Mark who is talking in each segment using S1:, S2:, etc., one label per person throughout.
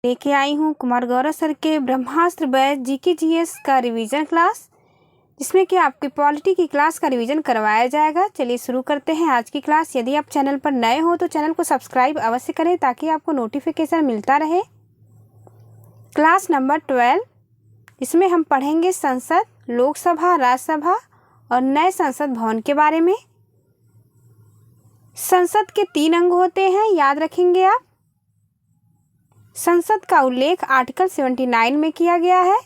S1: लेके आई हूँ कुमार गौरव सर के ब्रह्मास्त्र बैच जीके जीएस का रिवीजन क्लास, जिसमें कि आपकी पॉलिटी की क्लास का रिवीजन करवाया जाएगा। चलिए शुरू करते हैं आज की क्लास। यदि आप चैनल पर नए हो तो चैनल को सब्सक्राइब अवश्य करें ताकि आपको नोटिफिकेशन मिलता रहे। क्लास नंबर 12, इसमें हम पढ़ेंगे संसद, लोकसभा, राज्यसभा और नए संसद भवन के बारे में। संसद के 3 अंग होते हैं, याद रखेंगे आप। संसद का उल्लेख आर्टिकल 79 में किया गया है।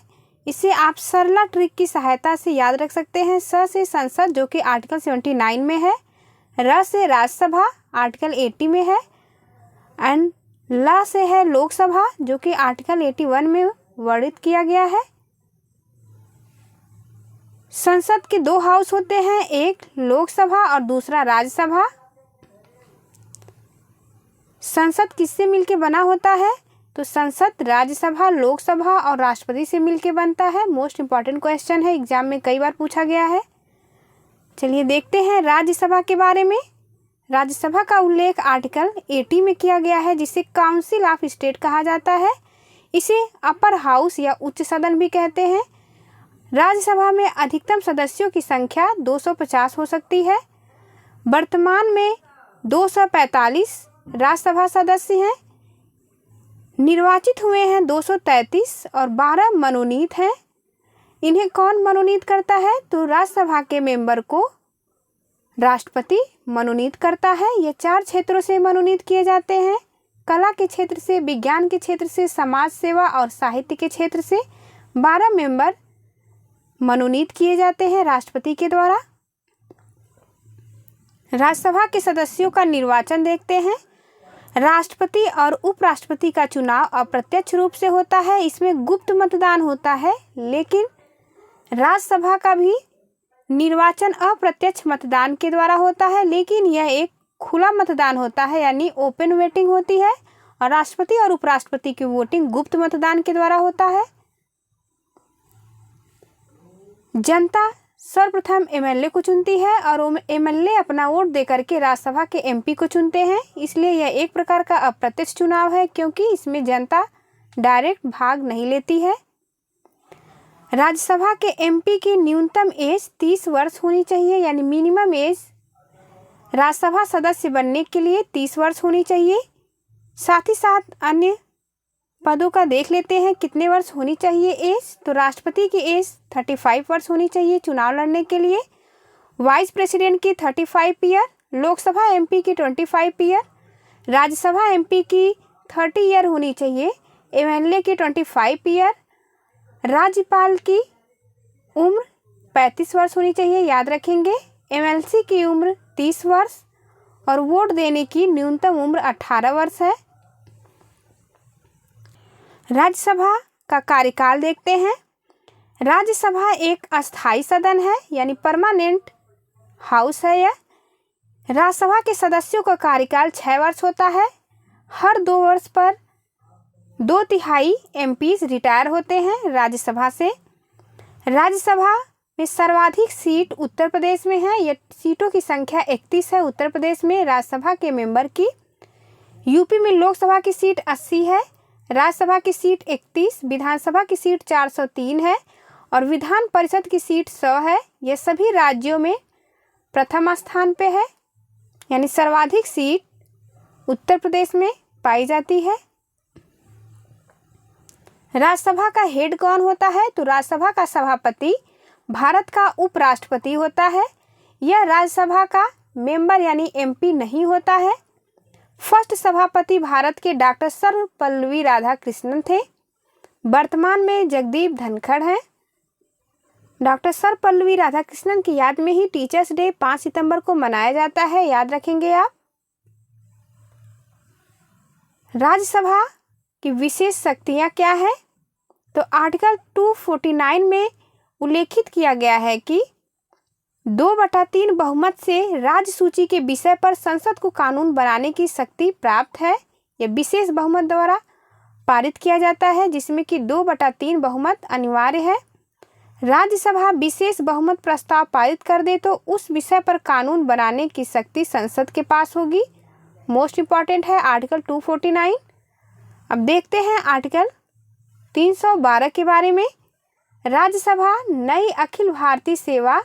S1: इसे आप सरला ट्रिक की सहायता से याद रख सकते हैं। स से संसद जो कि आर्टिकल 79 में है, र से राज्यसभा आर्टिकल 80 में है एंड ल से है लोकसभा जो कि आर्टिकल 81 में वर्णित किया गया है। संसद के 2 हाउस होते हैं, एक लोकसभा और दूसरा राज्यसभा। संसद किससे मिलकर बना होता है? तो संसद राज्यसभा, लोकसभा और राष्ट्रपति से मिलकर बनता है। मोस्ट इंपॉर्टेंट क्वेश्चन है, एग्जाम में कई बार पूछा गया है। चलिए देखते हैं राज्यसभा के बारे में। राज्यसभा का उल्लेख आर्टिकल 80 में किया गया है, जिसे काउंसिल ऑफ स्टेट कहा जाता है। इसे अपर हाउस या उच्च सदन भी कहते हैं। राज्यसभा में अधिकतम सदस्यों की संख्या 250 हो सकती है। वर्तमान में 245 राज्यसभा सदस्य हैं। निर्वाचित हुए हैं 233 और 12 मनोनीत हैं। इन्हें कौन मनोनीत करता है? तो राज्यसभा के मेंबर को राष्ट्रपति मनोनीत करता है। ये 4 क्षेत्रों से मनोनीत किए जाते हैं, कला के क्षेत्र से, विज्ञान के क्षेत्र से, समाज सेवा और साहित्य के क्षेत्र से। 12 मेंबर मनोनीत किए जाते हैं राष्ट्रपति के द्वारा। राज्यसभा के सदस्यों का निर्वाचन देखते हैं। राष्ट्रपति और उपराष्ट्रपति का चुनाव अप्रत्यक्ष रूप से होता है, इसमें गुप्त मतदान होता है। लेकिन राज्यसभा का भी निर्वाचन अप्रत्यक्ष मतदान के द्वारा होता है, लेकिन यह एक खुला मतदान होता है, यानी ओपन वोटिंग होती है। और राष्ट्रपति और उपराष्ट्रपति की वोटिंग गुप्त मतदान के द्वारा होता है। जनता सर्वप्रथम एमएलए को चुनती है और एमएलए अपना वोट देकर के राज्यसभा के एमपी को चुनते हैं। इसलिए यह एक प्रकार का अप्रत्यक्ष चुनाव है, क्योंकि इसमें जनता डायरेक्ट भाग नहीं लेती है। राज्यसभा के एमपी की न्यूनतम एज 30 वर्ष होनी चाहिए, यानी मिनिमम एज राज्यसभा सदस्य बनने के लिए 30 वर्ष होनी चाहिए। साथ ही साथ अन्य पदों का देख लेते हैं कितने वर्ष होनी चाहिए एज। तो राष्ट्रपति की एज 35 वर्ष होनी चाहिए चुनाव लड़ने के लिए। वाइस प्रेसिडेंट की 35 ईयर, लोकसभा एमपी की 25 ईयर, राज्यसभा एमपी की 30 ईयर होनी चाहिए, एमएलए की 25 ईयर, राज्यपाल की उम्र 35 वर्ष होनी चाहिए, याद रखेंगे। एमएलसी की उम्र 30 वर्ष और वोट देने की न्यूनतम उम्र 18 वर्ष है। राज्यसभा का कार्यकाल देखते हैं। राज्यसभा एक अस्थायी सदन है, यानी परमानेंट हाउस है यह। राज्यसभा के सदस्यों का कार्यकाल 6 वर्ष होता है। हर 2 वर्ष पर 2/3 एमपीज रिटायर होते हैं राज्यसभा से। राज्यसभा में सर्वाधिक सीट उत्तर प्रदेश में है। यह सीटों की संख्या 31 है उत्तर प्रदेश में राज्यसभा के मेंबर की। यूपी में लोकसभा की सीट 80 है, राज्यसभा की सीट 31, विधानसभा की सीट 403 है और विधान परिषद की सीट 100 है। यह सभी राज्यों में प्रथम स्थान पे है, यानी सर्वाधिक सीट उत्तर प्रदेश में पाई जाती है। राज्यसभा का हेड कौन होता है? तो राज्यसभा का सभापति भारत का उपराष्ट्रपति होता है। यह राज्यसभा का मेंबर यानी एमपी नहीं होता है। फर्स्ट सभापति भारत के डॉक्टर सर्वपल्ली राधाकृष्णन थे। वर्तमान में जगदीप धनखड़ हैं। डॉक्टर सर्वपल्ली राधाकृष्णन की याद में ही टीचर्स डे 5 सितंबर को मनाया जाता है, याद रखेंगे आप। राज्यसभा की विशेष शक्तियां क्या है? तो आर्टिकल 249 में उल्लेखित किया गया है कि 2/3 बहुमत से राज्य सूची के विषय पर संसद को कानून बनाने की शक्ति प्राप्त है। यह विशेष बहुमत द्वारा पारित किया जाता है, जिसमें कि 2/3 बहुमत अनिवार्य है। राज्यसभा विशेष बहुमत प्रस्ताव पारित कर दे तो उस विषय पर कानून बनाने की शक्ति संसद के पास होगी। मोस्ट इम्पॉर्टेंट है आर्टिकल 249। अब देखते हैं आर्टिकल 312 के बारे में। राज्यसभा नई अखिल भारतीय सेवा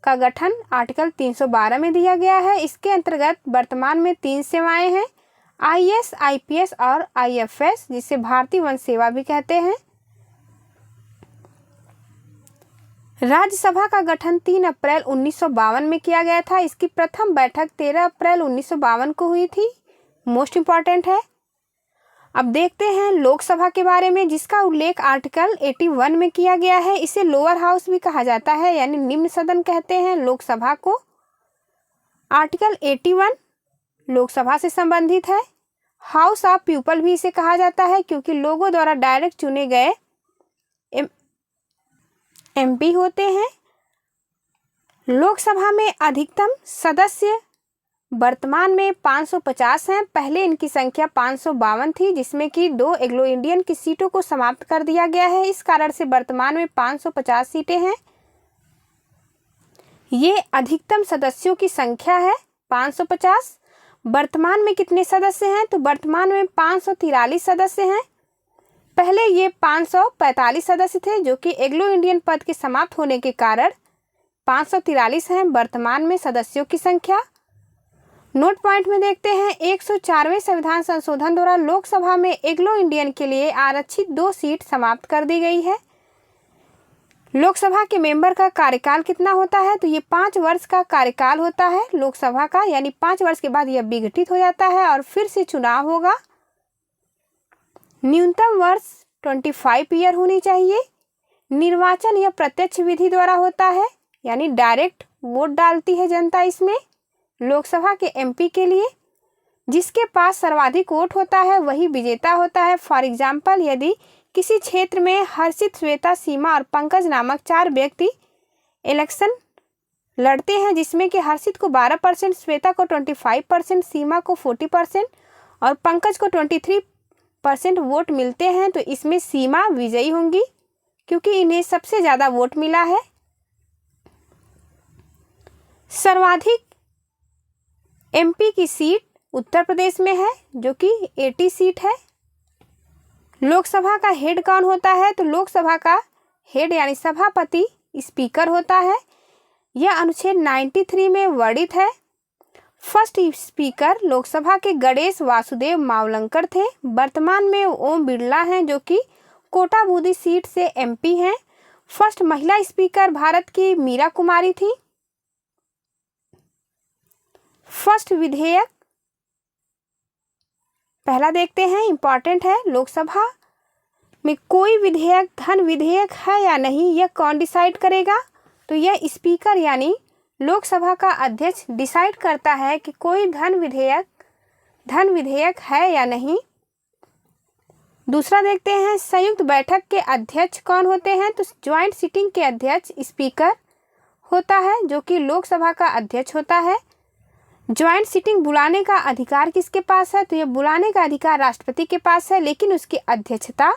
S1: का गठन आर्टिकल 312 में दिया गया है। इसके अंतर्गत वर्तमान में 3 सेवाएं हैं, IAS, IPS और IFS, जिसे भारतीय वन सेवा भी कहते हैं। राज्यसभा का गठन 3 अप्रैल 1952 में किया गया था। इसकी प्रथम बैठक 13 अप्रैल 1952 को हुई थी। मोस्ट इम्पॉर्टेंट है। अब देखते हैं लोकसभा के बारे में, जिसका उल्लेख आर्टिकल 81 में किया गया है। इसे लोअर हाउस भी कहा जाता है, यानी निम्न सदन कहते हैं लोकसभा को। आर्टिकल 81 लोकसभा से संबंधित है। हाउस ऑफ पीपल भी इसे कहा जाता है, क्योंकि लोगों द्वारा डायरेक्ट चुने गए MP होते हैं। लोकसभा में अधिकतम सदस्य वर्तमान में 550 हैं। पहले इनकी संख्या 552 थी, जिसमें कि 2 एंग्लो इंडियन की सीटों को समाप्त कर दिया गया है। इस कारण से वर्तमान में 550 सीटें हैं। ये अधिकतम सदस्यों की संख्या है 550। वर्तमान में कितने सदस्य हैं? तो वर्तमान में 543 सदस्य हैं। पहले ये 545 सदस्य थे, जो कि एंग्लो इंडियन पद के समाप्त होने के कारण 543 हैं वर्तमान में सदस्यों की संख्या। नोट पॉइंट में देखते हैं 104वें संविधान संशोधन द्वारा लोकसभा में एंग्लो इंडियन के लिए आरक्षित 2 सीट समाप्त कर दी गई है। लोकसभा के मेंबर का कार्यकाल कितना होता है? तो ये 5 वर्ष का कार्यकाल होता है लोकसभा का, यानी 5 वर्ष के बाद यह विघटित हो जाता है और फिर से चुनाव होगा। न्यूनतम वर्ष 25 ईयर होनी चाहिए। निर्वाचन यह प्रत्यक्ष विधि द्वारा होता है, यानी डायरेक्ट वोट डालती है जनता इसमें लोकसभा के MP के लिए। जिसके पास सर्वाधिक वोट होता है वही विजेता होता है। फॉर एग्जाम्पल, यदि किसी क्षेत्र में हर्षित, श्वेता, सीमा और पंकज नामक 4 व्यक्ति इलेक्शन लड़ते हैं, जिसमें कि हर्षित को 12%, श्वेता को 25%, सीमा को 40% और पंकज को 23% वोट मिलते हैं, तो इसमें सीमा विजयी होंगी, क्योंकि इन्हें सबसे ज़्यादा वोट मिला है। सर्वाधिक MP की सीट उत्तर प्रदेश में है, जो कि 80 सीट है। लोकसभा का हेड कौन होता है? तो लोकसभा का हेड यानी सभापति स्पीकर होता है। यह अनुच्छेद 93 में वर्णित है। फर्स्ट स्पीकर लोकसभा के गणेश वासुदेव मावलंकर थे। वर्तमान में ओम बिरला हैं, जो कि कोटा बूंदी सीट से MP हैं। फर्स्ट महिला स्पीकर भारत की मीरा कुमारी थी। फर्स्ट विधेयक पहला देखते हैं, इंपॉर्टेंट है। लोकसभा में कोई विधेयक धन विधेयक है या नहीं, यह कौन डिसाइड करेगा? तो यह स्पीकर यानी लोकसभा का अध्यक्ष डिसाइड करता है कि कोई धन विधेयक है या नहीं। दूसरा देखते हैं, संयुक्त बैठक के अध्यक्ष कौन होते हैं? तो ज्वाइंट सिटिंग के अध्यक्ष स्पीकर होता है, जो कि लोकसभा का अध्यक्ष होता है। ज्वाइंट सिटिंग बुलाने का अधिकार किसके पास है? तो यह बुलाने का अधिकार राष्ट्रपति के पास है, लेकिन उसकी अध्यक्षता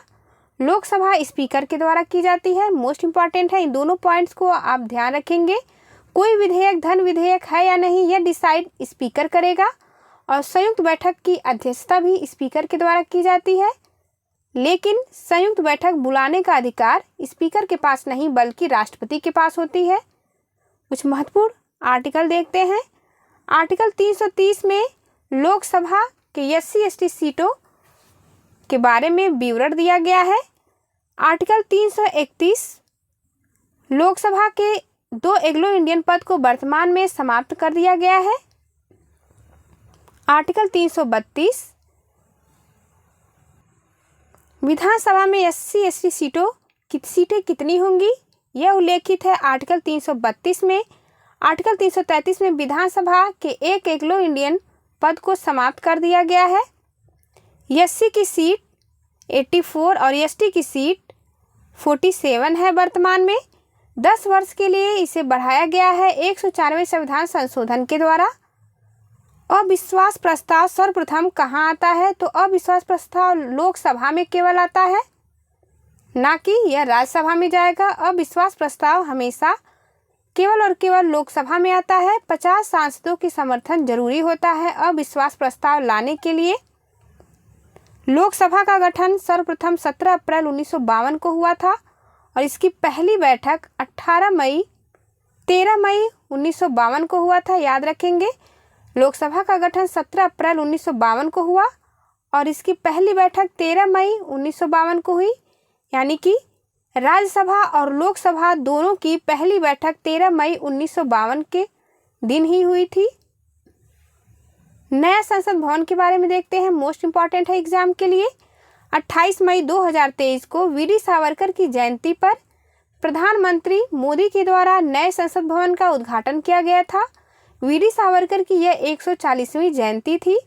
S1: लोकसभा स्पीकर के द्वारा की जाती है। मोस्ट इंपॉर्टेंट है, इन दोनों पॉइंट्स को आप ध्यान रखेंगे। कोई विधेयक धन विधेयक है या नहीं, यह डिसाइड स्पीकर करेगा और संयुक्त बैठक की अध्यक्षता भी स्पीकर के द्वारा की जाती है, लेकिन संयुक्त बैठक बुलाने का अधिकार स्पीकर के पास नहीं बल्कि राष्ट्रपति के पास होती है। कुछ महत्वपूर्ण आर्टिकल देखते हैं। आर्टिकल 330 में लोकसभा के SC ST सीटों के बारे में विवरण दिया गया है। आर्टिकल 331 लोकसभा के 2 एंग्लो इंडियन पद को वर्तमान में समाप्त कर दिया गया है। आर्टिकल 332 विधानसभा में SC ST सीटें कितनी होंगी, यह उल्लेखित है आर्टिकल 332 में। आर्टिकल 333 में विधानसभा के 1 एंग्लो इंडियन पद को समाप्त कर दिया गया है। SC की सीट 84 और ST की सीट 47 है वर्तमान में। 10 वर्ष के लिए इसे बढ़ाया गया है 104वें संविधान संशोधन के द्वारा। अविश्वास प्रस्ताव सर्वप्रथम कहाँ आता है? तो अविश्वास प्रस्ताव लोकसभा में केवल आता है, ना कि यह राज्यसभा में जाएगा। अविश्वास प्रस्ताव हमेशा केवल और केवल लोकसभा में आता है। 50 सांसदों की समर्थन जरूरी होता है अविश्वास प्रस्ताव लाने के लिए। लोकसभा का गठन सर्वप्रथम 17 अप्रैल 1952 को हुआ था और इसकी पहली बैठक 13 मई 1952 को हुआ था। याद रखेंगे, लोकसभा का गठन 17 अप्रैल 1952 को हुआ और इसकी पहली बैठक 13 मई 1952 को हुई, यानी कि राज्यसभा और लोकसभा दोनों की पहली बैठक 13 मई 1952 के दिन ही हुई थी। नया संसद भवन के बारे में देखते हैं, मोस्ट इम्पॉर्टेंट है एग्जाम के लिए। 28 मई 2023 को वीडी सावरकर की जयंती पर प्रधानमंत्री मोदी के द्वारा नए संसद भवन का उद्घाटन किया गया था। वीडी सावरकर की यह 140वीं जयंती थी।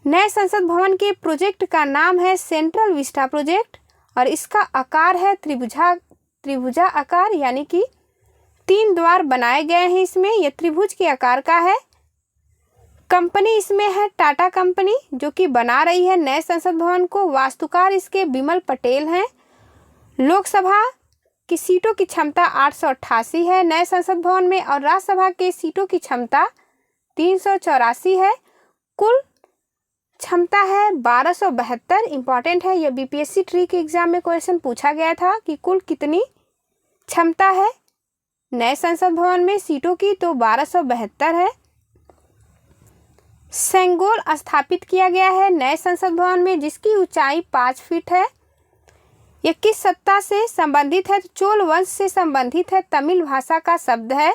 S1: नए संसद भवन के प्रोजेक्ट का नाम है सेंट्रल विस्टा प्रोजेक्ट और इसका आकार है त्रिभुजा आकार, यानी कि 3 द्वार बनाए गए हैं इसमें, यह त्रिभुज के आकार का है। कंपनी इसमें है टाटा कंपनी, जो कि बना रही है नए संसद भवन को। वास्तुकार इसके बिमल पटेल हैं। लोकसभा की सीटों की क्षमता 888 है नए संसद भवन में और राज्यसभा के सीटों की क्षमता 384 है। कुल क्षमता है 1272। इंपॉर्टेंट है, यह बीपीएससी ट्री के एग्जाम में क्वेश्चन पूछा गया था कि कुल कितनी क्षमता है नए संसद भवन में सीटों की, तो 1272 है। सेंगोल स्थापित किया गया है नए संसद भवन में, जिसकी ऊंचाई 5 फीट है। यह किस सत्ता से संबंधित है? तो चोल वंश से संबंधित है। तमिल भाषा का शब्द है।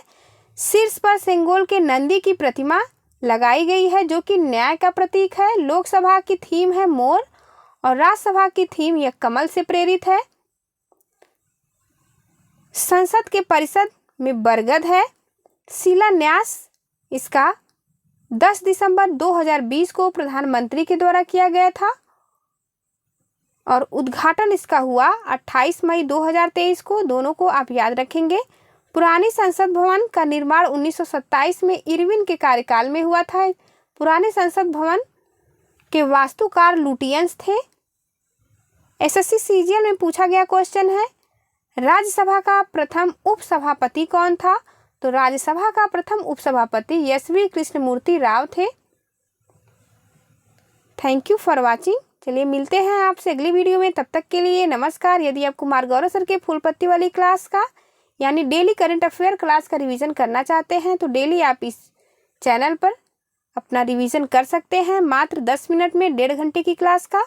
S1: शीर्ष पर सेंगोल के नंदी की प्रतिमा लगाई गई है, जो कि न्याय का प्रतीक है। लोकसभा की थीम है मोर और राज्यसभा की थीम यह कमल से प्रेरित है। संसद के परिसर में बरगद है। शिलान्यास इसका 10 दिसंबर 2020 को प्रधानमंत्री के द्वारा किया गया था और उद्घाटन इसका हुआ 28 मई 2023 को। दोनों को आप याद रखेंगे। पुरानी संसद भवन का निर्माण 1927 में इरविन के कार्यकाल में हुआ था। पुराने संसद भवन के वास्तुकार लुटियंस थे। एसएससी सीजीएल में पूछा गया क्वेश्चन है, राज्यसभा का प्रथम उपसभापति कौन था? तो राज्यसभा का प्रथम उपसभापति एसवी कृष्णमूर्ति राव थे। Thank you for watching. चलिए मिलते हैं आपसे अगली वीडियो में, तब तक के लिए नमस्कार। यदि आप कुमार गौरव सर के फूल पत्ती वाली क्लास का यानी डेली करंट अफेयर क्लास का रिवीजन करना चाहते हैं तो डेली आप इस चैनल पर अपना रिवीजन कर सकते हैं, मात्र 10 मिनट में 1.5 घंटे की क्लास का।